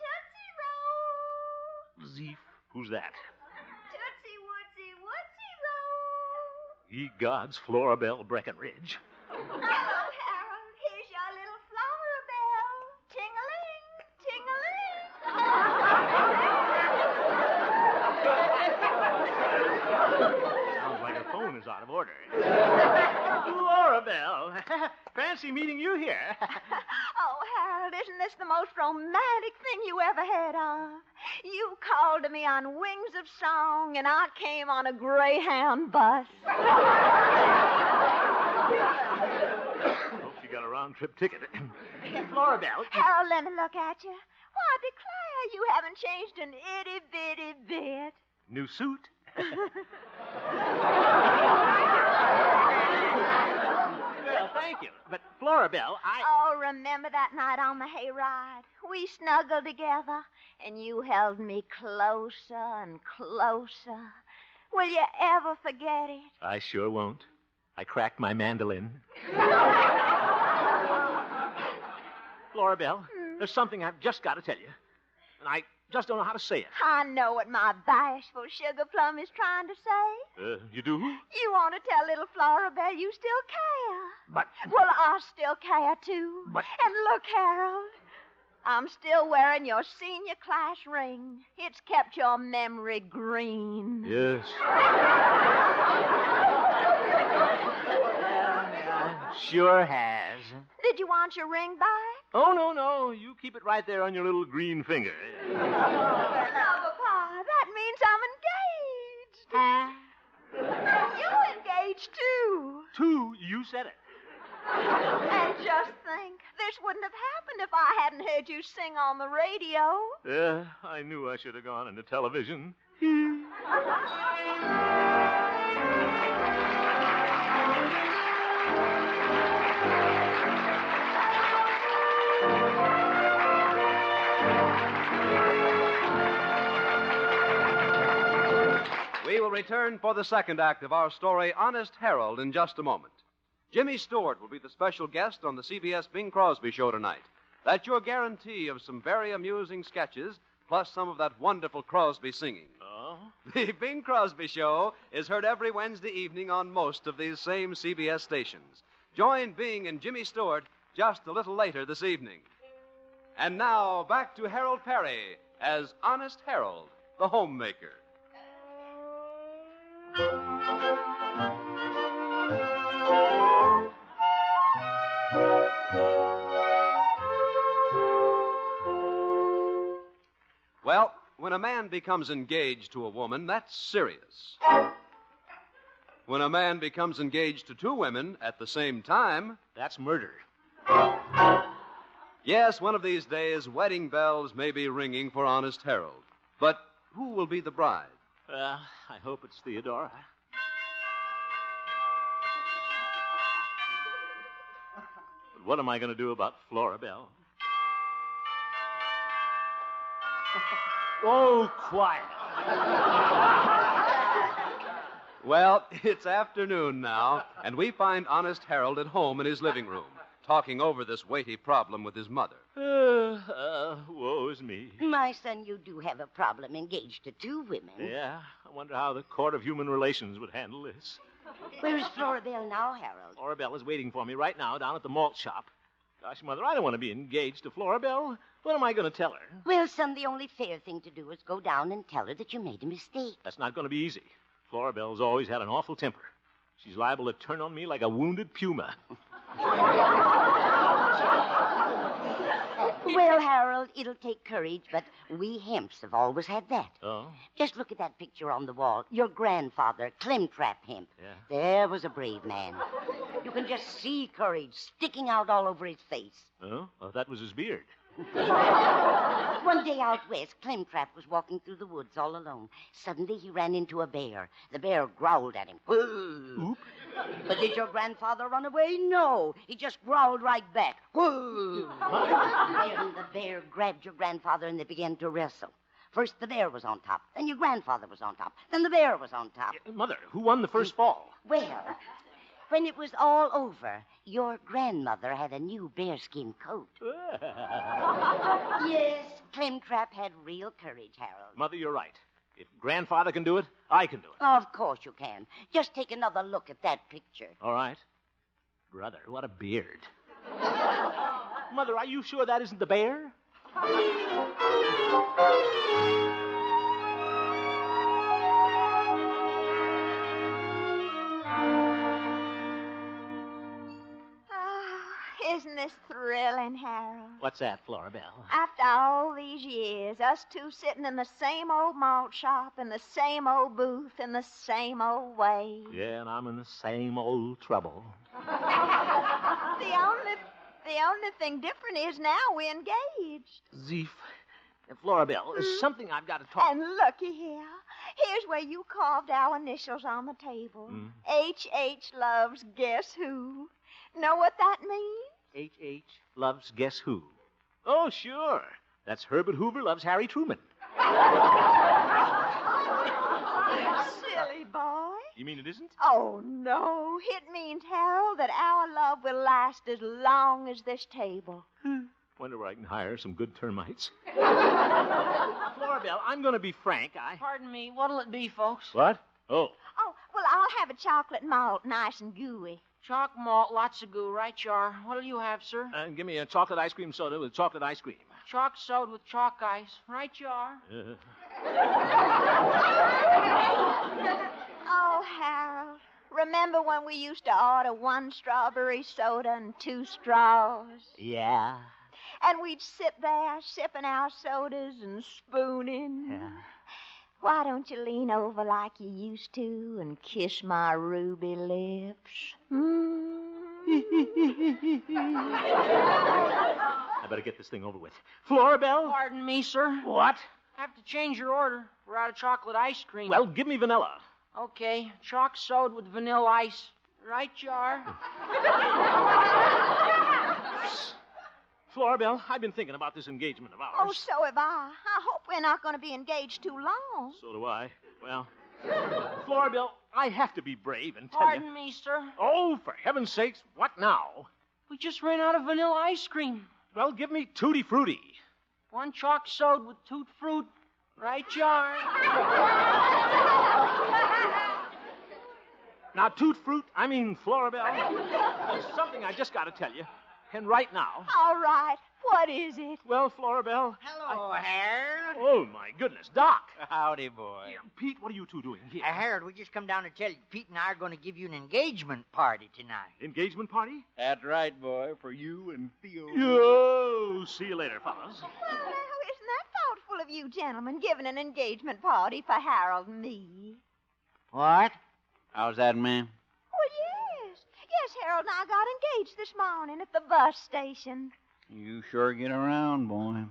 Roll. Zeef, who's that? Tootsie Wootsy Wootsy Roll. Ye gods, Florabelle Breckenridge. Hello, Harold. Here's your little flower bell. Ting-a-ling, ting-a-ling. Sounds like her phone is out of order. Florabelle, fancy meeting you here. Oh, Harold, isn't this the most romantic thing you ever heard of? You called to me on wings of song, and I came on a Greyhound bus. Hope she got a round-trip ticket. Florabelle. Harold, let me look at you. Why, declare you haven't changed an itty-bitty bit. New suit. Well, thank you. But, Florabelle, Oh, remember that night on the hayride? We snuggled together, and you held me closer and closer. Will you ever forget it? I sure won't. I cracked my mandolin. Florabelle, there's something I've just got to tell you. And I just don't know how to say it. I know what my bashful sugar plum is trying to say. You do? You want to tell little Florabelle you still care. But... Well, I still care, too. But... And look, Harold, I'm still wearing your senior class ring. It's kept your memory green. Yes. Sure has. Did you want your ring back? Oh, no. You keep it right there on your little green finger. No, Papa, that means I'm engaged. You're engaged, too. Two, you said it. And just think, this wouldn't have happened if I hadn't heard you sing on the radio. I knew I should have gone into television. We will return for the second act of our story, Honest Harold, in just a moment. Jimmy Stewart will be the special guest on the CBS Bing Crosby Show tonight. That's your guarantee of some very amusing sketches, plus some of that wonderful Crosby singing. Oh? The Bing Crosby Show is heard every Wednesday evening on most of these same CBS stations. Join Bing and Jimmy Stewart just a little later this evening. And now, back to Harold Peary as Honest Harold, the homemaker. Well, when a man becomes engaged to a woman, that's serious. When a man becomes engaged to two women at the same time, That's murder. yes, one of these days, wedding bells may be ringing for Honest Harold. But who will be the bride? I hope it's Theodora. But what am I going to do about Florabelle? Oh, quiet. Well, it's afternoon now, and we find Honest Harold at home in his living room, talking over this weighty problem with his mother. Woe is me. My son, you do have a problem engaged to two women. Yeah, I wonder how the Court of Human Relations would handle this. Where's Florabelle now, Harold? Florabelle is waiting for me right now down at the malt shop. Gosh, Mother, I don't want to be engaged to Florabelle. What am I going to tell her? Well, son, the only fair thing to do is go down and tell her that you made a mistake. That's not going to be easy. Florabelle's always had an awful temper. She's liable to turn on me like a wounded puma. Well, Harold, it'll take courage, but we Hemps have always had that. Oh? Just look at that picture on the wall. Your grandfather, Clemtrap Hemp. Yeah. There was a brave man. You can just see courage sticking out all over his face. Oh? Well, that was his beard. One day out west, Clemtrap was walking through the woods all alone. Suddenly, he ran into a bear. The bear growled at him. Oop. But did your grandfather run away? No. He just growled right back. Then the bear grabbed your grandfather and they began to wrestle. First, the bear was on top. Then your grandfather was on top. Then the bear was on top. Mother, who won the first fall? Well, when it was all over, your grandmother had a new bearskin coat. Yes, Clemtrap had real courage, Harold. Mother, you're right. If grandfather can do it, I can do it. Of course you can. Just take another look at that picture. All right. Brother, what a beard. Mother, are you sure that isn't the bear? Isn't this thrilling, Harold? What's that, Florabelle? After all these years, us two sitting in the same old malt shop, in the same old booth, in the same old way. Yeah, and I'm in the same old trouble. The only thing different is now we're engaged. Zeef. Florabelle, there's something I've got to talk... And looky here. Here's where you carved our initials on the table. H.H. loves guess who. Know what that means? H.H. loves guess who? Oh, sure. That's Herbert Hoover loves Harry Truman. Silly boy. You mean it isn't? Oh, no. It means, Harold, that our love will last as long as this table. Wonder where I can hire some good termites. Florabelle, I'm going to be frank. Pardon me. What'll it be, folks? What? Oh. Oh, well, I'll have a chocolate malt, nice and gooey. Chalk malt, lots of goo, right, Char? What'll you have, sir? Give me a chocolate ice cream soda with chocolate ice cream. Chalk soda with chalk ice, right, Char? Oh, Harold, remember when we used to order one strawberry soda and 2 straws? Yeah. And we'd sit there sipping our sodas and spooning. Yeah. Why don't you lean over like you used to and kiss my ruby lips? I better get this thing over with. Florabelle? Pardon me, sir. What? I have to change your order. We're out of chocolate ice cream. Well, give me vanilla. Okay, chalk soda with vanilla ice. Right, Char? Florabelle, I've been thinking about this engagement of ours. Oh, so have I. I hope we're not going to be engaged too long. So do I. Well, Florabelle, I have to be brave and tell Pardon me, sir. Oh, for heaven's sakes, what now? We just ran out of vanilla ice cream. Well, give me Tutti Frutti. 1 chalk soda with toot fruit. Right, Char? Now, Toot Fruit, I mean Florabelle. There's something I just got to tell you. And right now. All right. What is it? Well, Florabelle. Hello, Harold. Oh, my goodness. Doc. Howdy, boy. Yeah, Pete, what are you two doing here? Harold, we just come down to tell you Pete and I are going to give you an engagement party tonight. Engagement party? That's right, boy, for you and Theo. Yo, see you later, fellas. Well, now, isn't that thoughtful of you gentlemen, giving an engagement party for Harold and me? What? How's that, ma'am? Well, yes. Yes, Harold and I got engaged this morning at the bus station. You sure get around, boy.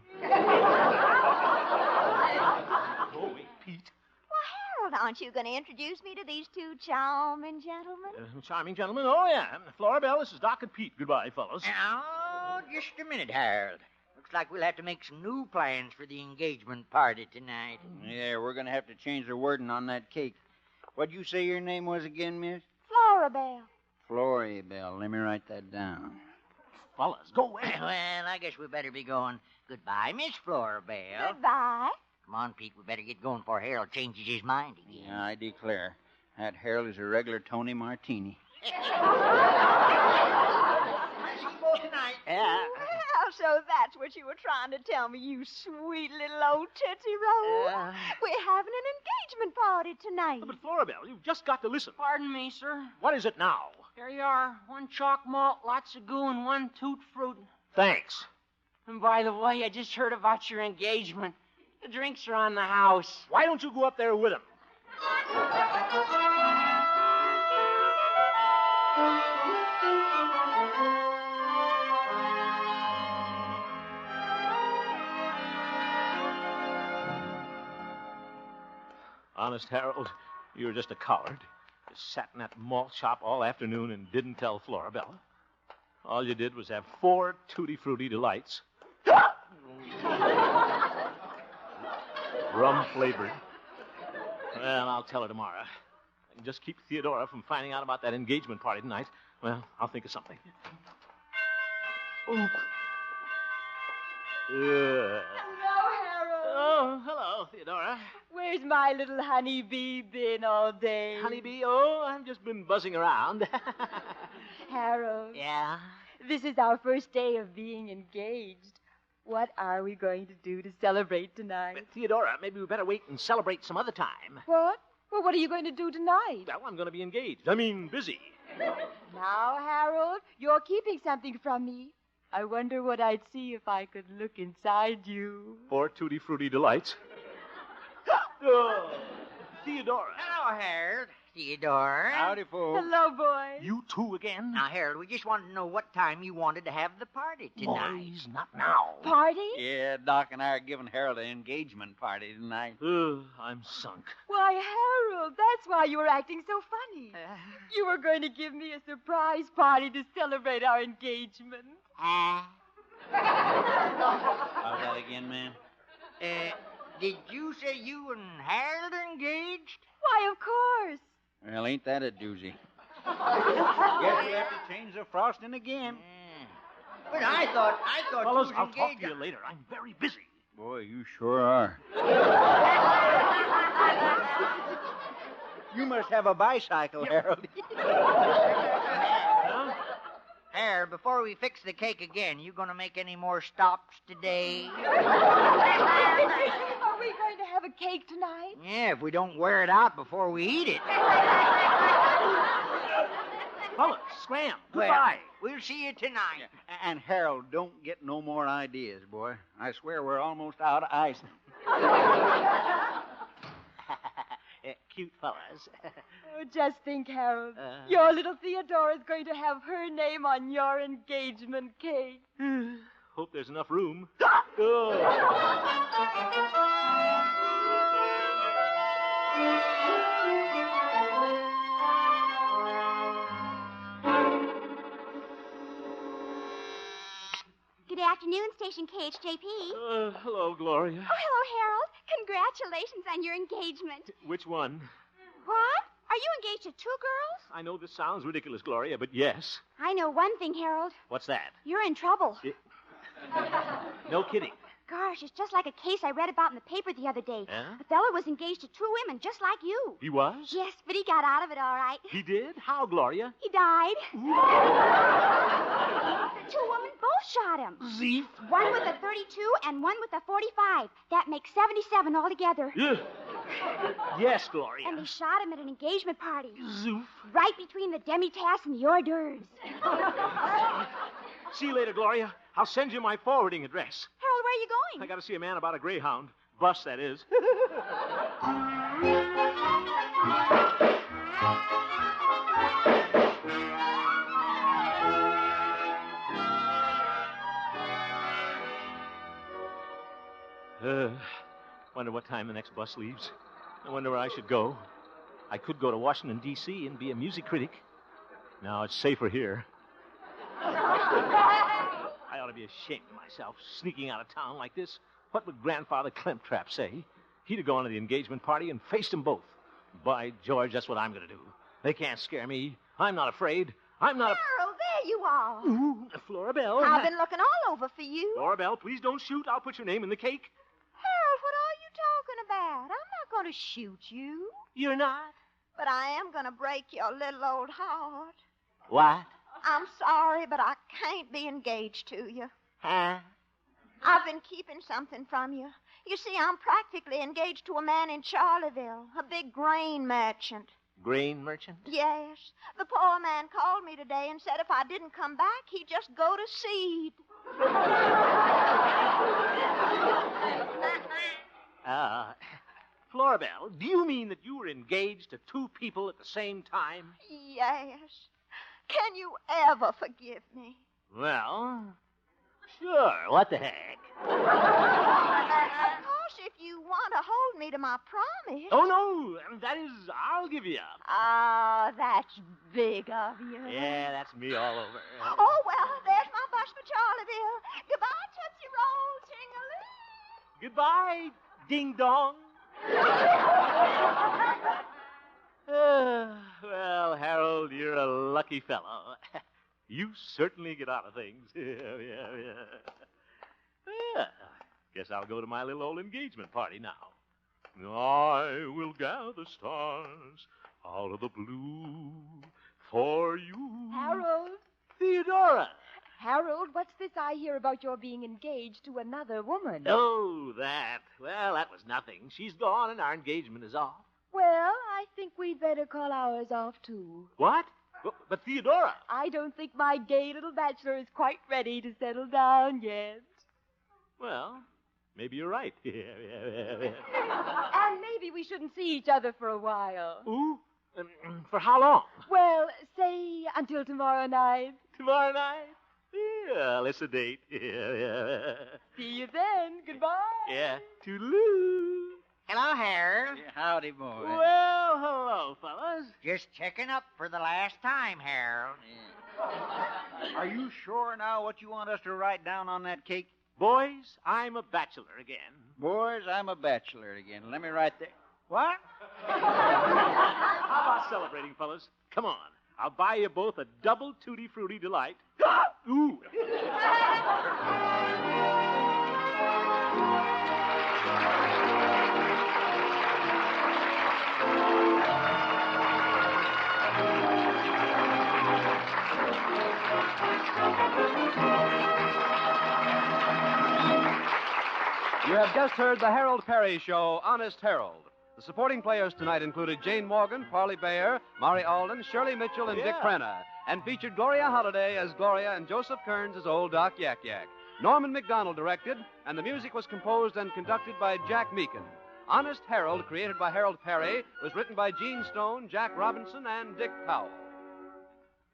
Oh, wait, Pete. Well, Harold, aren't you going to introduce me to these 2 charming gentlemen? Charming gentlemen. Oh, yeah. Florabelle, this is Doc and Pete. Goodbye, fellas. Oh, just a minute, Harold. Looks like we'll have to make some new plans for the engagement party tonight. Yeah, we're going to have to change the wording on that cake. What'd you say your name was again, miss? Florabelle. Florabelle. Let me write that down. Fellas, go away. Well, I guess we better be going. Goodbye, Miss Florabelle. Goodbye. Come on, Pete. We better get going before Harold changes his mind again. Yeah, I declare. That Harold is a regular Tony Martini. Tonight. Yeah. Well, so that's what you were trying to tell me, you sweet little old Tootsie Roll. We're having an engagement party tonight. But Florabelle, you've just got to listen. Pardon me, sir. What is it now? Here you are. 1 chalk malt, lots of goo, and 1 toot fruit. Thanks. And by the way, I just heard about your engagement. The drinks are on the house. Why don't you go up there with him? Honest, Harold, you were just a coward. Just sat in that malt shop all afternoon and didn't tell Florabella. All you did was have 4 tutti-frutti delights. Rum-flavored. Well, I'll tell her tomorrow. I can just keep Theodora from finding out about that engagement party tonight. Well, I'll think of something. Ooh. Hello, Harold. Oh, hello, Theodora. Where's my little honeybee been all day? Honeybee? Oh, I've just been buzzing around. Harold. Yeah? This is our first day of being engaged. What are we going to do to celebrate tonight? But Theodora, maybe we better wait and celebrate some other time. What? Well, what are you going to do tonight? Well, I'm going to be engaged. I mean, busy. Now, Harold, you're keeping something from me. I wonder what I'd see if I could look inside you. 4 tutti-frutti delights. Oh, Theodora. Hello, Harold. Theodore. Howdy, folks. Hello, boys. You two again? Now, Harold, we just wanted to know what time you wanted to have the party tonight. Boys, not now. Party? Yeah, Doc and I are giving Harold an engagement party tonight. I'm sunk. Why, Harold, that's why you were acting so funny. You were going to give me a surprise party to celebrate our engagement. How's that again, man? Did you say you and Harold are engaged? Why, of course. Well, ain't that a doozy? Guess we'll have to change the frosting again. But I thought Fellas, you was I'll talk engaged. to you later. I'm very busy. Boy, you sure are. You must have a bicycle, Harold. Huh? Harold, before we fix the cake again, you going to make any more stops today? Are we going to have a cake tonight? Yeah, if we don't wear it out before we eat it. Fellas, scram. Well, Goodbye. we'll see you tonight. And Harold, don't get no more ideas, boy. I swear we're almost out of ice. Cute fellas. Oh, just think, Harold. Your little Theodora's going to have her name on your engagement cake. Hope there's enough room. Good afternoon, Station KHJP. Hello, Gloria. Oh, hello, Harold. Congratulations on your engagement. Which one? What? Are you engaged to 2 girls? I know this sounds ridiculous, Gloria, but yes. I know one thing, Harold. What's that? You're in trouble. No kidding. Gosh, it's just like a case I read about in the paper the other day. Yeah? A fella was engaged to 2 women, just like you. He was? Yes, but he got out of it all right. He did? How, Gloria? He died. 2 women both shot him. Zeef. One with a 32 and one with a 45. That makes 77 altogether. Yes, Gloria. And they shot him at an engagement party. Zoof. Right between the demi-tasse and the hors d'oeuvres. See you later, Gloria. I'll send you my forwarding address. Harold, where are you going? I got to see a man about a Greyhound. Bus, that is. Wonder what time the next bus leaves. I wonder where I should go. I could go to Washington, D.C. and be a music critic. No, it's safer here. I ought to be ashamed of myself, sneaking out of town like this. What would Grandfather Clemtrap say? He'd have gone to the engagement party and faced them both. By George, that's what I'm going to do. They can't scare me. I'm not afraid. I'm not Harold, there you are. Ooh, Florabelle. I've been looking all over for you. Florabelle, please don't shoot. I'll put your name in the cake. Harold, what are you going to shoot you. You're not? But I am going to break your little old heart. What? I'm sorry, but I can't be engaged to you. Huh? I've been keeping something from you. You see, I'm practically engaged to a man in Charleville, a big grain merchant. Grain merchant? Yes. The poor man called me today and said if I didn't come back, he'd just go to seed. Florabelle, do you mean that you were engaged to two people at the same time? Yes. Can you ever forgive me? Well, sure. What the heck? Of course, if you want to hold me to my promise. Oh, no. That is, I'll give you up. Oh, that's big of you. Yeah, that's me all over. Oh, well, there's my bus for Charleville. Goodbye, Tootsie Roll, ting-a-ling. Goodbye, ding-dong. Well, Harold, you're a lucky fellow. You certainly get out of things. Yeah. Guess I'll go to my little old engagement party now. I will gather stars out of the blue for you. Harold? Theodora! Harold, what's this I hear about your being engaged to another woman? Oh, that. Well, that was nothing. She's gone and our engagement is off. Well, I think we'd better call ours off, too. What? But Theodora. I don't think my gay little bachelor is quite ready to settle down yet. Well, maybe you're right. And maybe we shouldn't see each other for a while. Ooh, for how long? Well, say until tomorrow night. Tomorrow night? Yeah, let's a date. See you then. Goodbye. Yeah, toodaloo. Hello, Harold. Howdy, boy. Well, hello, fellas. Just checking up for the last time, Harold. Are you sure now what you want us to write down on that cake? Boys, I'm a bachelor again. Boys, I'm a bachelor again. Let me write that. What? How about celebrating, fellas? Come on. I'll buy you both a double Tutti Frutti delight. Ooh. You have just heard the Harold Peary Show, Honest Harold. The supporting players tonight included Jane Morgan, Parley Bayer, Mari Alden, Shirley Mitchell, and Dick Crenna, and featured Gloria Holliday as Gloria and Joseph Kearns as Old Doc Yak Yak. Norman McDonald directed, and the music was composed and conducted by Jack Meakin. Honest Harold, created by Harold Peary, was written by Gene Stone, Jack Robinson, and Dick Powell.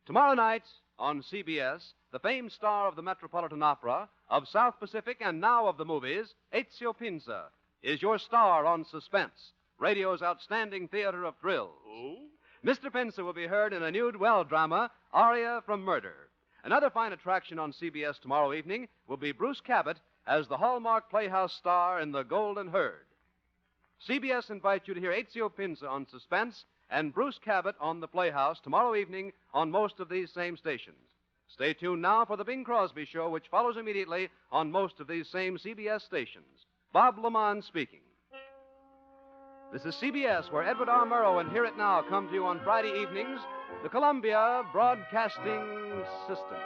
Tomorrow night on CBS, the famed star of the Metropolitan Opera, of South Pacific, and now of the movies, Ezio Pinza, is your star on Suspense, radio's outstanding theater of thrills. Oh? Mr. Pinza will be heard in a new dwell drama, Aria from Murder. Another fine attraction on CBS tomorrow evening will be Bruce Cabot as the Hallmark Playhouse star in The Golden Herd. CBS invites you to hear Ezio Pinza on Suspense and Bruce Cabot on the Playhouse tomorrow evening on most of these same stations. Stay tuned now for the Bing Crosby Show, which follows immediately on most of these same CBS stations. Bob Lamont speaking. This is CBS, where Edward R. Murrow and Hear It Now come to you on Friday evenings, the Columbia Broadcasting System.